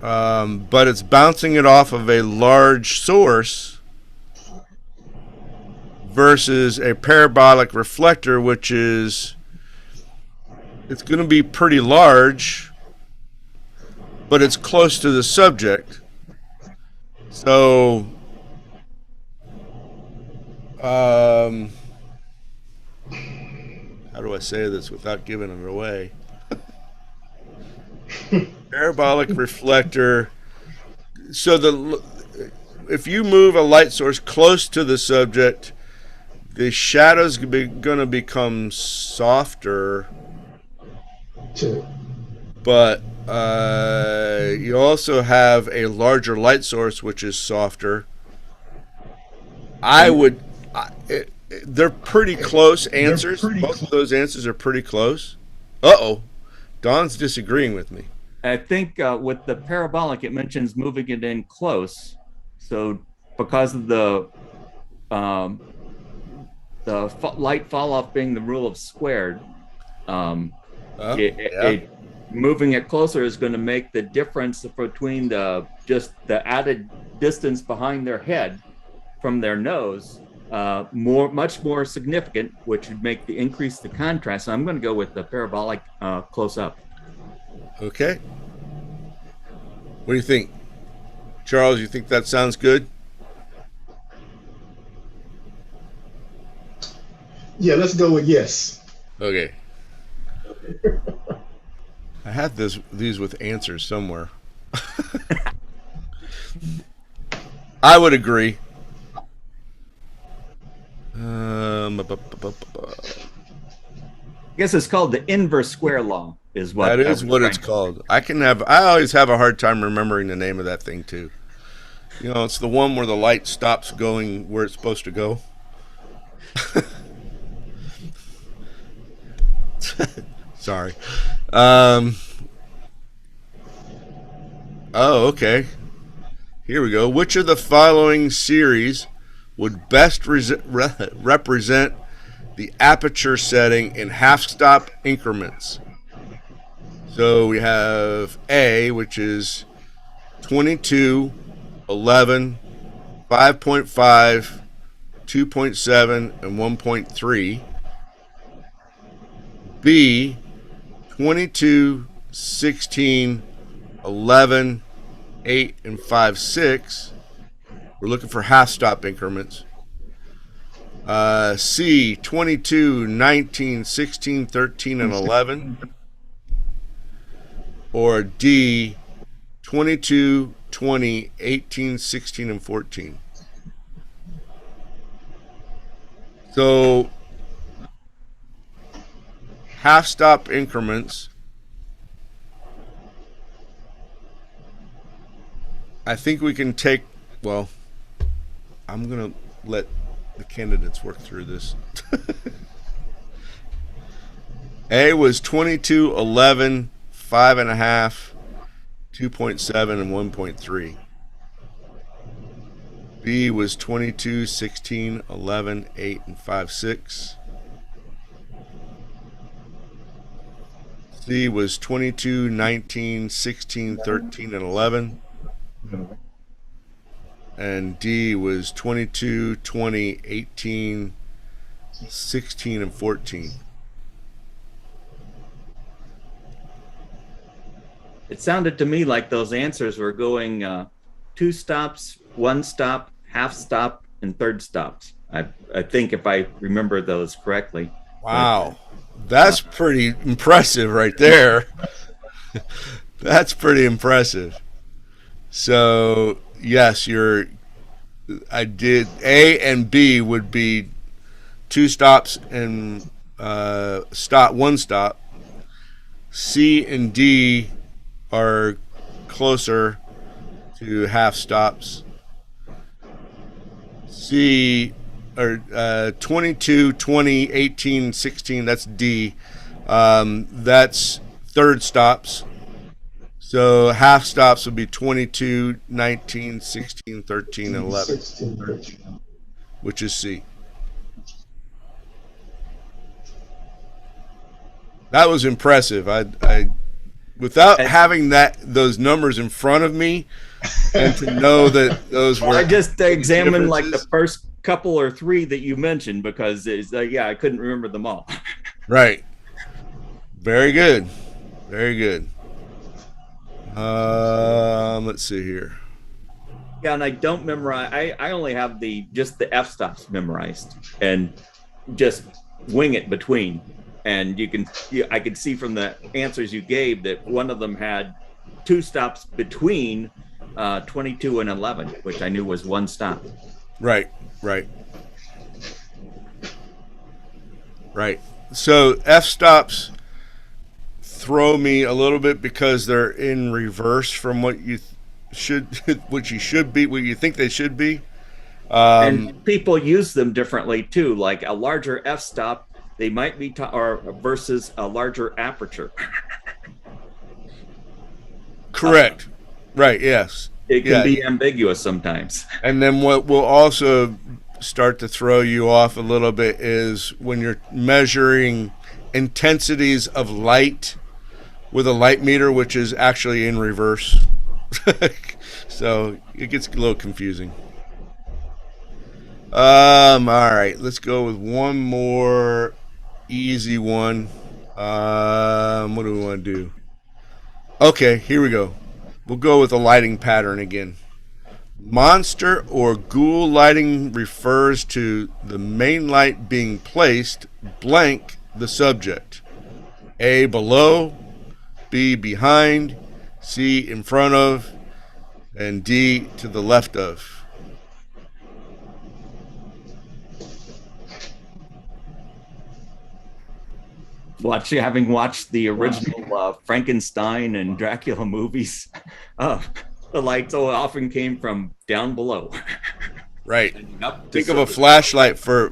but it's bouncing it off of a large source versus a parabolic reflector, which is, it's going to be pretty large, but it's close to the subject. So, how do I say this without giving it away? Parabolic reflector. So if you move a light source close to the subject, the shadow's going to become softer. Sure. But you also have a larger light source, which is softer. They're pretty close answers. Both of those answers are pretty close. Uh-oh. Don's disagreeing with me. I think with the parabolic, it mentions moving it in close. So because of the light fall off being the rule of squared, moving it closer is going to make the difference between just the added distance behind their head from their nose much more significant, which would make the increase the contrast. So I'm going to go with the parabolic close up. Okay. What do you think, Charles? You think that sounds good? Yeah, let's go with yes. Okay. I had these with answers somewhere. I would agree. I guess it's called the inverse square law, is That what I is was what it's trying to say. called. I always have a hard time remembering the name of that thing too. You know, it's the one where the light stops going where it's supposed to go. Sorry. Um, oh, okay. Here we go. Which of the following series would best represent the aperture setting in half-stop increments? So we have A, which is 22, 11, 5.5, 2.7, and 1.3. B, 22, 16, 11, 8, and 5, 6. We're looking for half-stop increments. C, 22, 19, 16, 13, and 11. Or D, 22, 20, 18, 16, and 14. So half-stop increments, I think we can take, well, I'm going to let the candidates work through this. A was 22, 11, 5.5, 2.7, and 1.3. B was 22, 16, 11, 8, and 5, 6. C was 22, 19, 16, 13, and 11. And D was 22, 20, 18, 16, and 14. It sounded to me like those answers were going two stops, one stop, half stop, and third stops. I think if I remember those correctly. Wow. That's pretty impressive right there. That's pretty impressive. So, yes, I did A and B would be two stops and one stop. C and D are closer to half stops. C or 22, 20, 18, 16, that's D. That's third stops. So half stops would be 22, 19, 16, 13, and 11, 16, 13. which is C. That was impressive. I without having those numbers in front of me and to know that those were. I just examined like the first couple or three that you mentioned because I couldn't remember them all. Right. Very good. Very good. Let's see here. Yeah, and I don't memorize. I only have just the f stops memorized and just wing it between. And I could see from the answers you gave that one of them had two stops between 22 and 11, which I knew was one stop. Right. So f stops throw me a little bit because they're in reverse from what you think they should be. And people use them differently too. Like a larger f stop, they might be versus a larger aperture. Correct. Right. Yes. It can be ambiguous sometimes. And then what will also start to throw you off a little bit is when you're measuring intensities of light with a light meter, which is actually in reverse. So it gets a little confusing. All right, let's go with one more easy one. What do we want to do? Okay, here we go. We'll go with a lighting pattern again. Monster or ghoul lighting refers to the main light being placed blank the subject. A, below, B, behind, C, in front of, and D, to the left of. Having watched the original Frankenstein and Dracula movies, the lights often came from down below. Right. Think of a flashlight for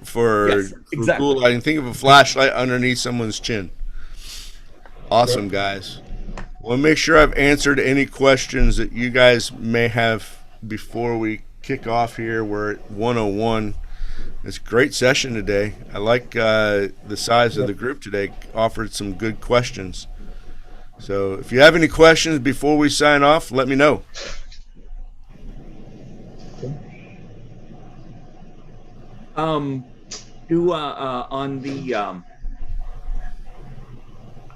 Yes, exactly. ghoul lighting. Think of a flashlight underneath someone's chin. Awesome, guys. Well, make sure I've answered any questions that you guys may have before we kick off here. We're at 101. It's a great session today. I like the size of the group today. Offered some good questions. So if you have any questions before we sign off, let me know.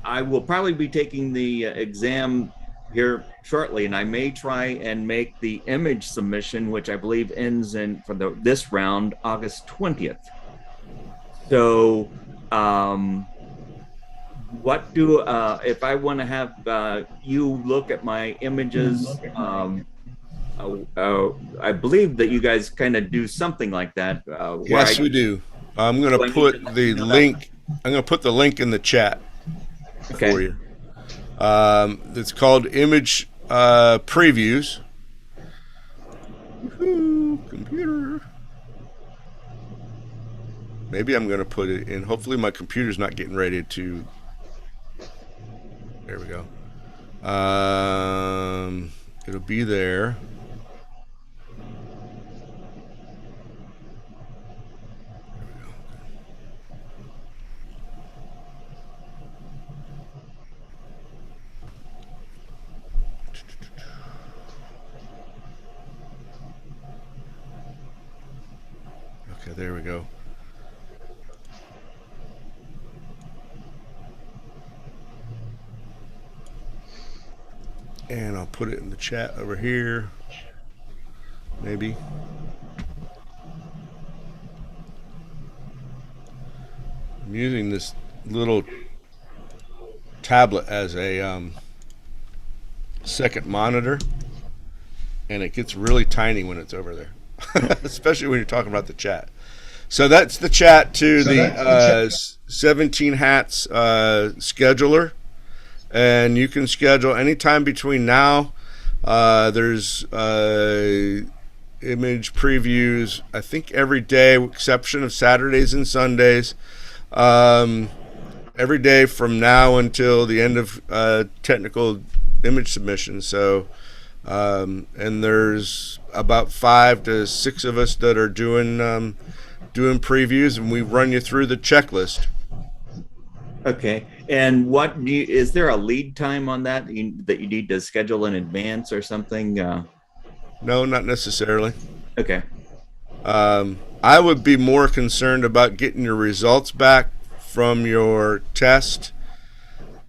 I will probably be taking the exam here shortly, and I may try and make the image submission, which I believe ends in for this round August 20th. So, what do if I want to have you look at my images? I believe that you guys kind of do something like that. Yes, we do. I'm going to put the link. I'm going to put the link in the chat for you. It's called Image Previews. Woo-hoo, computer. Maybe I'm going to put it in. Hopefully my computer's not getting ready to. There we go. It'll be there. Okay, there we go. And I'll put it in the chat over here. Maybe. I'm using this little tablet as a second monitor, and it gets really tiny when it's over there, especially when you're talking about the chat. So that's the chat to the 17 Hats scheduler, and you can schedule anytime between now. There's image previews, I think every day, with exception of Saturdays and Sundays. Every day from now until the end of technical image submission. So, and there's about 5 to 6 of us that are doing previews, and we run you through the checklist. Okay. And is there a lead time on that that you need to schedule in advance or something? No, not necessarily. Okay. I would be more concerned about getting your results back from your test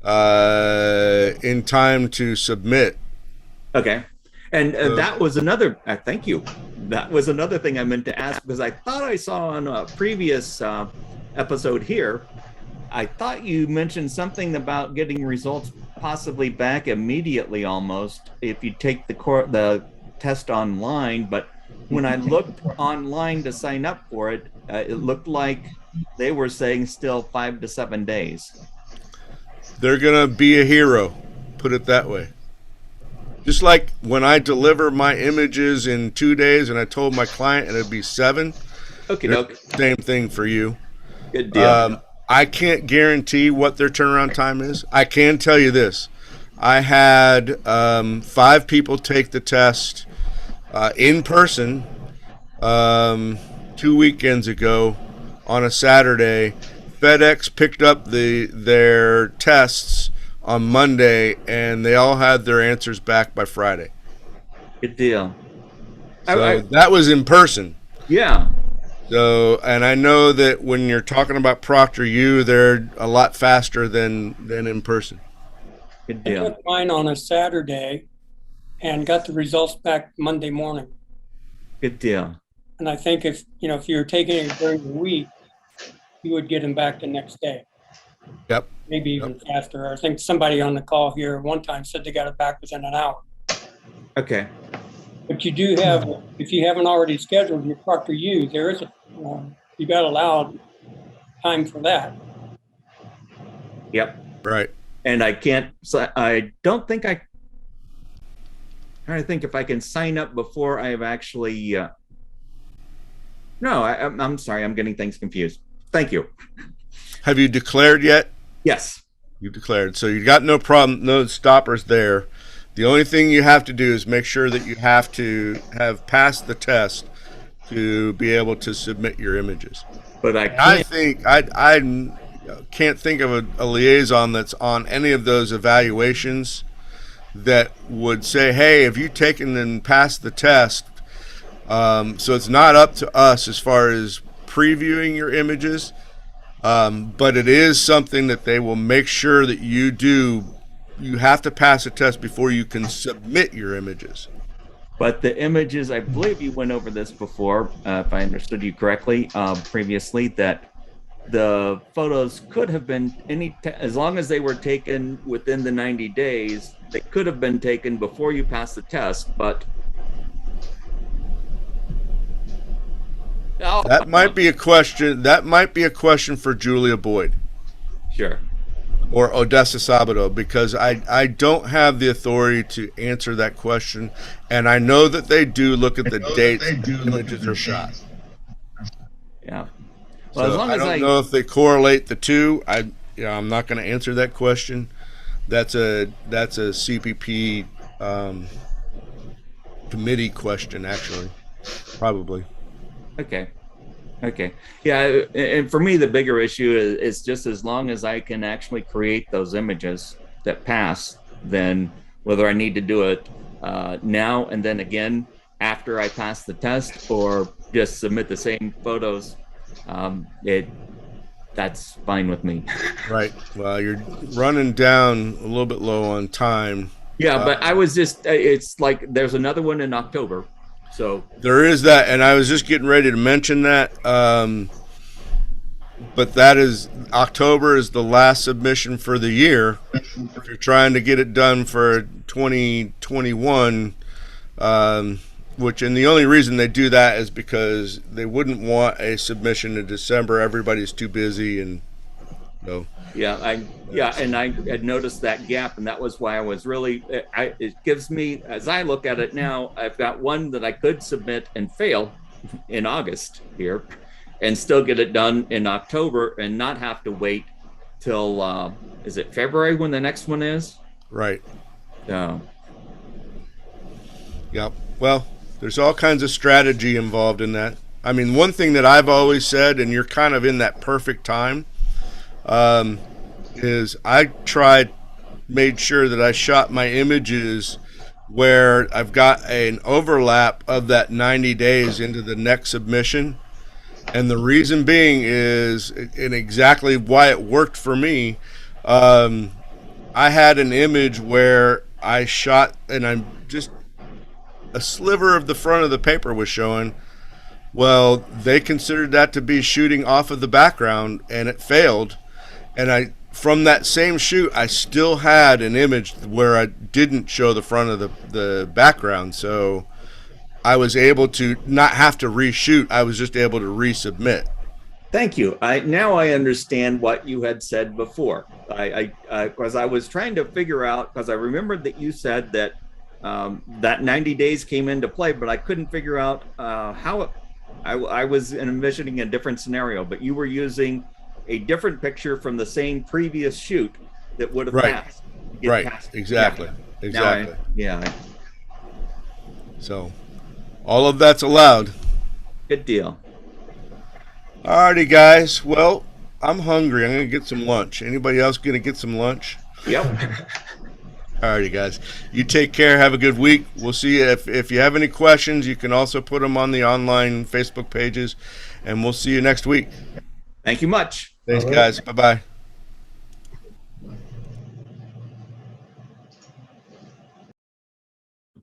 in time to submit. Okay. And that was another, thank you. That was another thing I meant to ask, because I thought I saw on a previous episode here, I thought you mentioned something about getting results possibly back immediately almost if you take the test online. But when I looked online to sign up for it, it looked like they were saying still 5 to 7 days. They're going to be a hero, put it that way. Just like when I deliver my images in 2 days and I told my client it'd be 7. Okay, same thing for you. Good deal. I can't guarantee what their turnaround time is. I can tell you this. I had 5 people take the test in person 2 weekends ago on a Saturday. FedEx picked up their tests on Monday, and they all had their answers back by Friday. Good deal. So that was in person. Yeah. So, and I know that when you're talking about ProctorU, they're a lot faster than in person. Good I deal. took mine on a Saturday and got the results back Monday morning. Good deal. And I think if you're taking it during the week, you would get them back the next day, Yep. maybe even faster. I think somebody on the call here one time said they got it back within an hour. Okay. But you do have, if you haven't already scheduled your Proctor U, there is you got allowed time for that. Yep. Right. And I don't think I'm trying to think if I can sign up before I have actually, no, I'm sorry, I'm getting things confused. Thank you. Have you declared yet? Yes. You declared. So you got no problem, no stoppers there. The only thing you have to do is make sure that you have to have passed the test to be able to submit your images. But I can't think of a liaison that's on any of those evaluations that would say, hey, have you taken and passed the test? So it's not up to us as far as previewing your images, but it is something that they will make sure that you do. You have to pass a test before you can submit your images. But the images, I believe you went over this before, if I understood you correctly, previously, that the photos could have been as long as they were taken within the 90 days, they could have been taken before you passed the test, but that might be a question. That might be a question for Julia Boyd. Sure. Or Odessa Sabato, because I don't have the authority to answer that question, and I know that they do look at the dates images are shot. Yeah. Well, So as long I as don't know if they correlate the two. I'm not going to answer that question. That's a CPP committee question, actually, probably. Okay. Yeah, and for me, the bigger issue is just as long as I can actually create those images that pass, then whether I need to do it now and then again after I pass the test, or just submit the same photos, that's fine with me. Right. Well, you're running down a little bit low on time. Yeah, but I was just, it's like there's another one in October. So there is that, and I was just getting ready to mention that. But that is, October is the last submission for the year. If you're trying to get it done for 2021, and the only reason they do that is because they wouldn't want a submission in December. Everybody's too busy, and so. And I had noticed that gap, and that was why I was really. It gives me, as I look at it now, I've got one that I could submit and fail in August here, and still get it done in October, and not have to wait till is it February when the next one is? Right. So. Yep. Well, there's all kinds of strategy involved in that. I mean, one thing that I've always said, and you're kind of in that perfect time. Is I made sure that I shot my images where I've got an overlap of that 90 days into the next submission. And the reason being is, and exactly why it worked for me, I had an image where I shot, and I'm just a sliver of the front of the paper was showing. Well, they considered that to be shooting off of the background, and it failed. And from that same shoot, I still had an image where I didn't show the front of the background. So I was able to not have to reshoot. I was just able to resubmit. Thank you. Now I understand what you had said before. Because I was trying to figure out, because I remembered that you said that that 90 days came into play, but I couldn't figure out how I was envisioning a different scenario, but you were using a different picture from the same previous shoot that would have passed. Right. Exactly. Yeah. Exactly. Yeah. So all of that's allowed. Good deal. Alrighty, guys. Well, I'm hungry. I'm going to get some lunch. Anybody else going to get some lunch? Yep. Alrighty, guys. You take care. Have a good week. We'll see you. If you have any questions, you can also put them on the online Facebook pages, and we'll see you next week. Thank you much. Thanks, guys. Bye-bye.